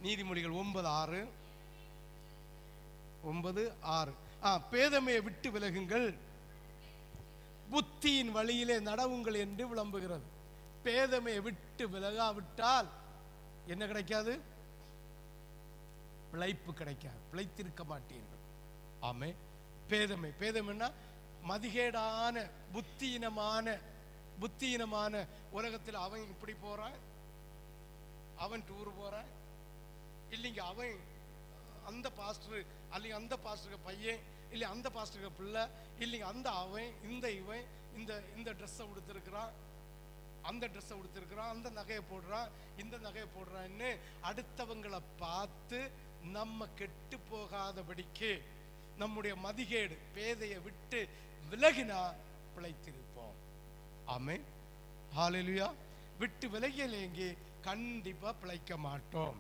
நீதிமொழிகள் 9:6. 9:6. பேதமையை விட்டு விலகுங்கள், புத்தியின் வழியிலே நடவுங்கள் என்று விளம்புகிறது. பேதமையை விட்டு விலகாவிட்டால் என்ன கிடைக்காது? பிழைப்பு கிடைக்காது, பிழைத்திருக்க மாட்டீர்கள். ஆமே. பேதமைன்னா மதிகேடான புத்தியினமான உலகத்தில் அவன் இப்படி போறான், அவன் டூர் போறான், இல்லைங்க அவன் அந்த பாஸ்டர், அல்லைங்க அந்த பாஸ்டருக்கு பையன், இல்லை அந்த பாஸ்டருக்கு பிள்ளை, இல்லைங்க அந்த அவன் இந்த இவன் இந்த ட்ரெஸ்ஸை உடுத்திருக்கிறான், அந்த ட்ரெஸ்ஸை உடுத்திருக்கிறான், அந்த நகையை போடுறான், இந்த நகையை போடுறான்னு அடுத்தவங்களை பார்த்து நம்ம கெட்டு போகாதபடிக்கு நம்முடைய மதிகேடு பேதையை விட்டு விலகினா பிழைத்திருப்போம். ஆமென். ஹல்லேலூயா. விட்டு விலகியலேங்கே கண்டிப்பா பிழைக்க மாட்டோம்.